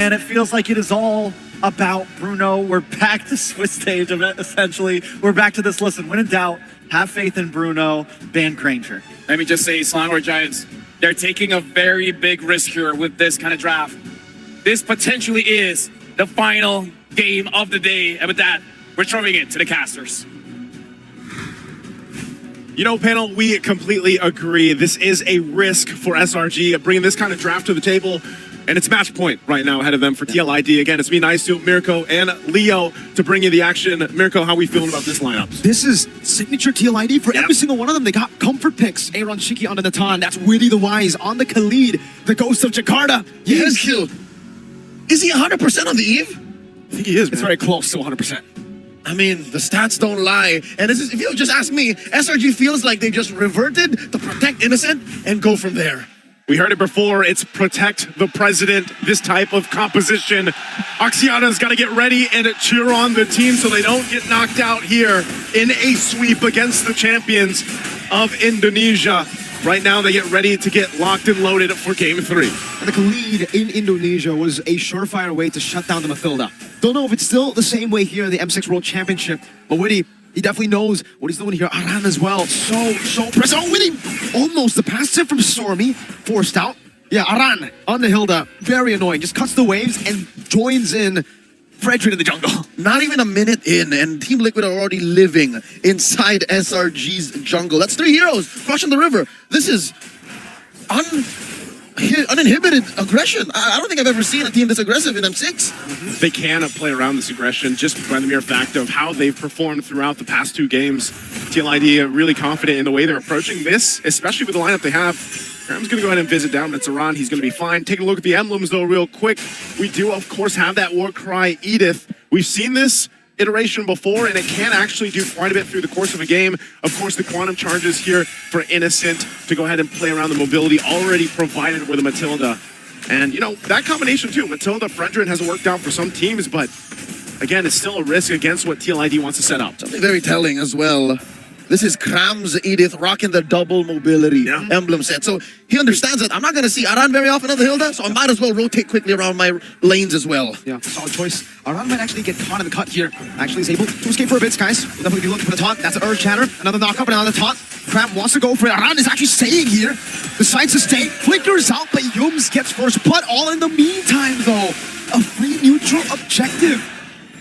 And it feels like it is all about Bruno. We're back to Swiss stage of it, essentially. We're back to this. Listen, when in doubt, have faith in Bruno, ban Granger. Let me just say, Selangor Giants, they're taking a very big risk here with this kind of draft. This potentially is the final game of the day. And with that, we're throwing it to the casters. You know, panel, we completely agree. This is a risk for SRG, bringing this kind of draft to the table. And it's match point right now ahead of them for TLID. Again, it's me, nice to Mirko and Leo to bring you the action. Mirko, how are we feeling about this lineup? This is signature TLID for every single one of them. They got comfort picks. Aaron Shiki on the Natan. That's Witty the Wise on the Khalid, the Ghost of Jakarta. Yes, killed. Is he 100% on the eve? I think he is, man. It's very close to 100%. I mean, the stats don't lie. And this is, if you just ask me, SRG feels like they just reverted to protect Innocent and go from there. We heard it before. It's protect the president, this type of composition. Oxiana's got to get ready and cheer on the team so they don't get knocked out here in a sweep against the champions of Indonesia. Right now, they get ready to get locked and loaded for Game 3. And the Khalid in Indonesia was a surefire way to shut down the Mathilda. Don't know if it's still the same way here in the M6 World Championship, but Witty, he definitely knows what he's doing here. Aran as well. So press. Oh, Witty! Almost the passive from Stormy. Forced out. Yeah, Aran on the Hilda. Very annoying. Just cuts the waves and joins in Frederick in the jungle. Not even a minute in, and Team Liquid are already living inside SRG's jungle. That's 3 heroes crossing the river. This is uninhibited aggression. I don't think I've ever seen a team this aggressive in M6. They can play around this aggression just by the mere fact of how they've performed throughout the past 2 games. TLID are really confident in the way they're approaching this, especially with the lineup they have. I'm just going to go ahead and visit down to Saran. He's going to be fine. Take a look at the emblems, though, real quick. We do, of course, have that war cry, Edith. We've seen this iteration before, and it can actually do quite a bit through the course of a game. Of course, the quantum charges here for Innocent to go ahead and play around the mobility already provided with a Matilda. And, you know, that combination, too. Matilda, Fredrin hasn't worked out for some teams, but, again, it's still a risk against what TLID wants to set up. Something very telling as well. This is Kram's Edith rocking the double mobility emblem set. So he understands that I'm not going to see Aran very often on the Hilda, so I might as well rotate quickly around my lanes as well. Yeah, solid choice. Aran might actually get caught in the cut here. Actually is able to escape for a bit, guys. We'll definitely be looking for the taunt. That's an Earth Shatter. Another knock up and another taunt. Kram wants to go for it. Aran is actually staying here. Decides to stay. Flickers out, but Yums gets first blood. All in the meantime, though. A free neutral objective.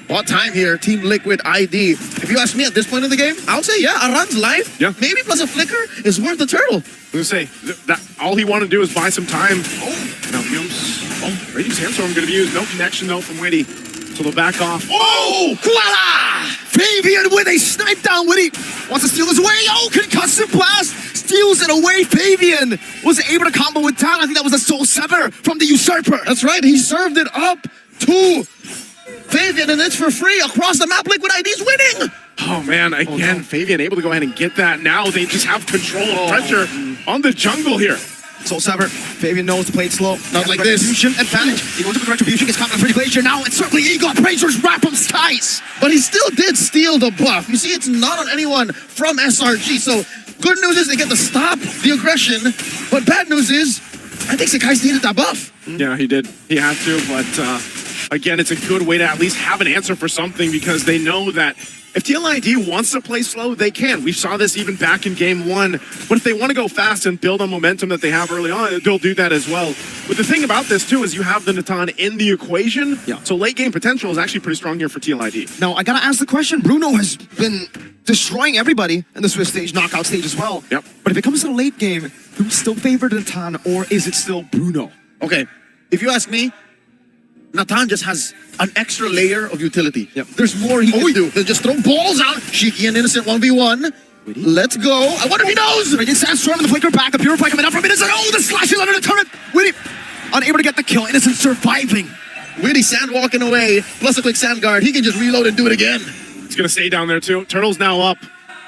What time here, Team Liquid ID? If you ask me at this point in the game, I'll say, yeah, Aran's life, maybe plus a flicker, is worth the turtle. I was going to say, that all he wanted to do is buy some time. Now Yums, Raging Sandstorm going to be used. No connection, though, from Witty. So they'll back off. Oh! Voila! Fabian with a snipe down. Witty wants to steal his way. Oh, concussive blast! Steals it away. Fabian was able to combo it down. I think that was a soul sever from the Usurper. That's right, he served it up to Fabian, and it's for free across the map. Liquid ID's winning. Oh man, again, Fabian able to go ahead and get that. Now they just have control of pressure on the jungle here. Soul Sever. Fabian knows to play it slow. Not like this. Retribution advantage. He goes with the Retribution, gets caught in the free glacier. Now it's certainly Eagle. Brazers wrap him skies. But he still did steal the buff. You see, it's not on anyone from SRG. So good news is they get to stop the aggression. But bad news is, I think Sekai's needed that buff. Yeah, he did. He had to, but again, it's a good way to at least have an answer for something because they know that if TLID wants to play slow, they can. We saw this even back in Game 1. But if they want to go fast and build on momentum that they have early on, they'll do that as well. But the thing about this, too, is you have the Natan in the equation. Yeah. So late game potential is actually pretty strong here for TLID. Now, I got to ask the question. Bruno has been destroying everybody in the Swiss stage, knockout stage as well. Yep. But if it comes to the late game, who's still favored Natan, or is it still Bruno? Okay, if you ask me, Natan just has an extra layer of utility. Yep. There's more he can do than just throw balls out. Shiki and Innocent 1v1. Let's go. I wonder if he knows. Raging Sandstorm and the flicker back. The Purify coming up from Innocent. Oh, the slashes under the turret. Witty unable to get the kill. Innocent surviving. Witty sand walking away. Plus a quick sand guard. He can just reload and do it again. He's going to stay down there too. Turtle's now up.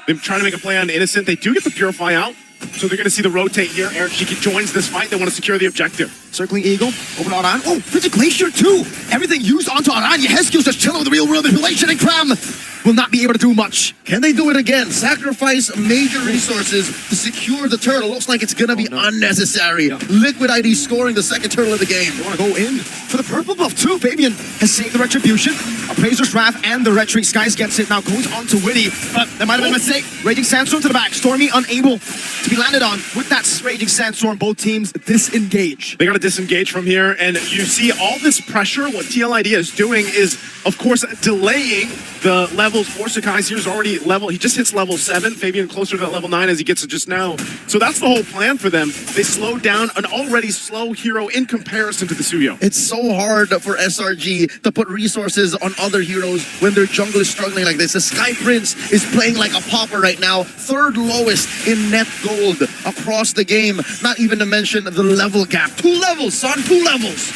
They're trying to make a play on Innocent. They do get the Purify out. So they're going to see the rotate here. Aaron Shiki joins this fight. They want to secure the objective. Circling Eagle. Over to Aran. Oh, Frigid Glacier too. Everything used onto Aran. Yeheskyu's just chilling with the real world manipulation. And Kram will not be able to do much. Can they do it again? Sacrifice major resources to secure the turtle. Looks like it's gonna be unnecessary. Liquid ID scoring the second turtle of the game. They want to go in for the purple buff too. Fabian has saved the Retribution. Appraiser's Wrath and the Retreat. Skies gets it. Now goes on to Witty. But there might have been a mistake. Raging Sandstorm to the back. Stormy unable to be landed on. With that Raging Sandstorm, both teams disengage. They got to disengage from here, and you see all this pressure. What TLID is doing is, of course, delaying the levels. For Sakai's here's already level. He just hits level 7. Fabian closer to that level 9 as he gets it just now. So that's the whole plan for them. They slow down an already slow hero in comparison to the Suyo. It's so hard for SRG to put resources on other heroes when their jungle is struggling like this. The Sky Prince is playing like a pauper right now. Third lowest in net gold across the game. Not even to mention the level gap. 2 levels, son, 2 levels.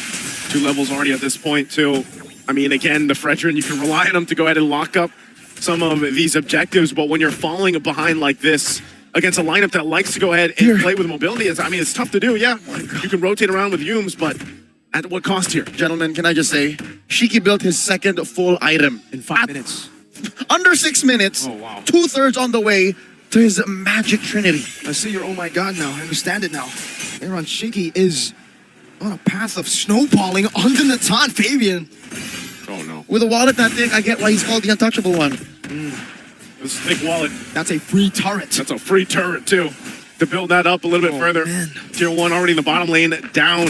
2 levels already at this point, too. I mean, again, the Fredrin, you can rely on them to go ahead and lock up some of these objectives, but when you're falling behind like this against a lineup that likes to go ahead and play with mobility, it's tough to do, yeah. You can rotate around with Yumes, but at what cost here? Gentlemen, can I just say, Shiki built his second full item. In 5 minutes. Under 6 minutes, Oh, wow. 2/3 on the way to his magic trinity. I see your oh my god now. I understand it now. Aaron Shiki is on a path of snowballing under Natan. Fabian. Oh, no. With a wallet that thick, I get why he's called the untouchable one. This thick wallet. That's a free turret. That's a free turret, too. To build that up a little bit further. Man. Tier 1 already in the bottom lane, down.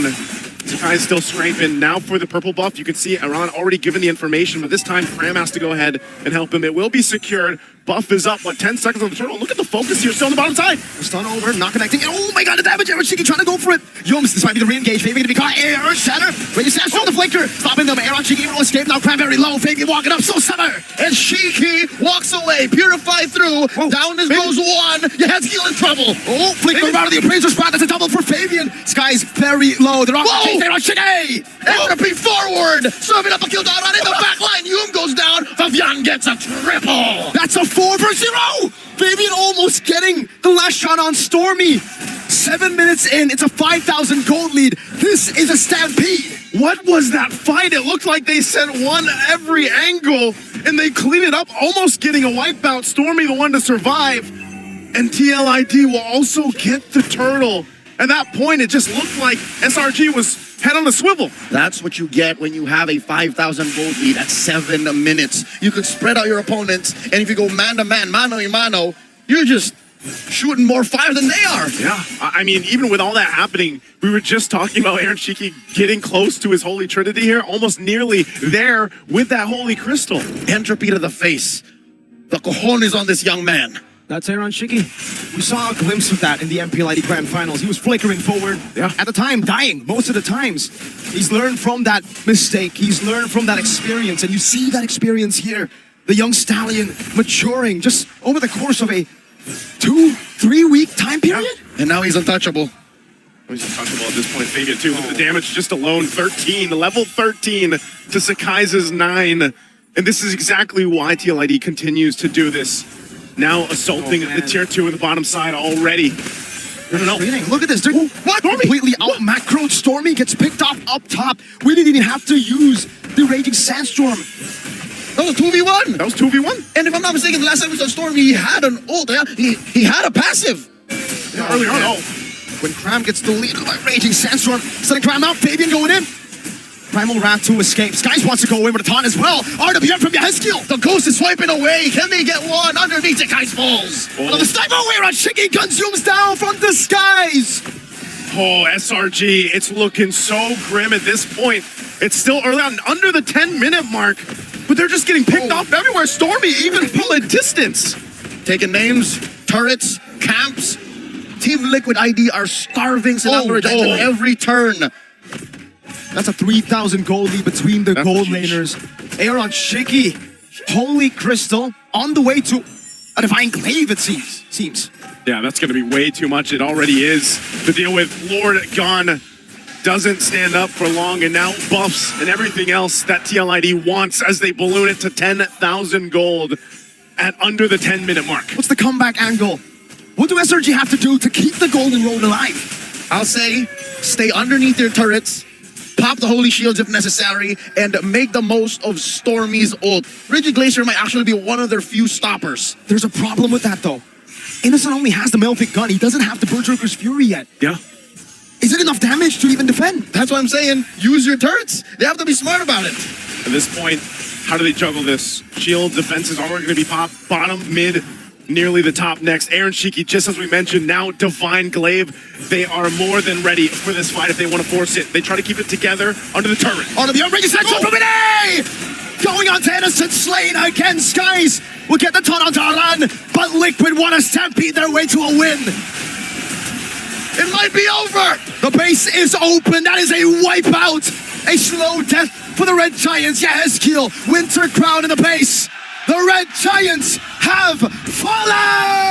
Sakai's still scraping. Now for the purple buff, you can see Iran already given the information, but this time Cram has to go ahead and help him. It will be secured. Buff is up, 10 seconds on the turtle. Look at the focus here, still on the bottom side. Stun over, not connecting. Oh my god, the damage! Aaron Shiki trying to go for it. Yums, this might be the re-engage. Fabian gonna be caught. Aaron Shatter. Raging Sandstorm the flanker. Stopping them. Aaron Shiki able to escape. Now Cranberry low. Fabian walking up. So summer. And Shiki walks away, purify through. Down this goes 1. Your head's in trouble. Oh, flicker out of the Appraiser's Wrath. That's a double for Fabian. Sky's very low. They're on Aaron Shiki. Entropy forward. Serving up a kill down in the back line. Yum goes down. Fabian gets a triple. That's a 4 for 0. Fabian almost getting the last shot on Stormy. 7 minutes in, it's a 5,000 gold lead. This is a stampede. What was that fight? It looked like they sent one every angle, and they clean it up, almost getting a wipeout. Stormy the one to survive, and TLID will also get the turtle. At that point, it just looked like SRG was head on a swivel. That's what you get when you have a 5,000 gold lead at 7 minutes. You can spread out your opponents, and if you go man to man, mano y mano, you're just shooting more fire than they are. Yeah, I mean, even with all that happening, we were just talking about Aaron Shiki getting close to his Holy Trinity here, almost nearly there with that Holy Crystal. Entropy to the face. The cojones on this young man. That's Aaron Shiki. We saw a glimpse of that in the MPLID Grand Finals. He was flickering forward. Yeah. At the time, dying most of the times. He's learned from that mistake. He's learned from that experience. And you see that experience here. The young stallion maturing just over the course of a 2-3 week time period. And now he's untouchable. He's untouchable at this point. Fabian, too. Look at the damage just alone. 13, level 13 to Sakai's 9. And this is exactly why TLID continues to do this. Now assaulting the tier 2 in the bottom side already. No. Look at this. They're completely out macroed. Stormy gets picked off up top. We didn't even have to use the Raging Sandstorm. That was 2v1. That was 2v1. And if I'm not mistaken, the last time we saw Stormy, he had an ult. Yeah? He had a passive. Yeah, earlier on. Oh. When Cram gets deleted by Raging Sandstorm, setting Cram out. Fabian going in. Primal Wrath to escape. Skies wants to go in with a taunt as well. RWM from Yahezkiel. The ghost is swiping away. Can they get one underneath the Kai's falls? Another sniper away on Shiki. Consumes down from the skies. Oh, SRG, it's looking so grim at this point. It's still early on, under the 10-minute mark, but they're just getting picked off everywhere. Stormy even from a distance. Taking names, turrets, camps. Team Liquid ID are starving Selangor at every turn. That's a 3,000 gold lead between the gold laners. Aaron Shiki, Holy Crystal, on the way to a Divine Glaive, it seems. Yeah, that's going to be way too much. It already is. To deal with Lord Gone doesn't stand up for long, and now buffs and everything else that TLID wants as they balloon it to 10,000 gold at under the 10-minute mark. What's the comeback angle? What do SRG have to do to keep the golden road alive? I'll say, stay underneath their turrets, pop the holy shields if necessary, and make the most of Stormy's ult. Rigid Glacier might actually be one of their few stoppers. There's a problem with that though. Innocent only has the Melfic gun. He doesn't have the Berserker's Fury yet. Yeah. Is it enough damage to even defend? That's what I'm saying. Use your turrets. They have to be smart about it. At this point, how do they juggle this? Shield defenses are going to be pop, bottom, mid, nearly the top next. Aaron Shiki, just as we mentioned, now Divine Glaive. They are more than ready for this fight if they want to force it. They try to keep it together under the turret. On the unbreaking section from A! Going on to Innocent, slain again. Skies will get the ton on Taran, but Liquid want to stampede their way to a win. It might be over. The base is open. That is a wipeout. A slow death for the Red Giants. Yahezkiel, Winter Crown in the base. The Red Giants have fallen!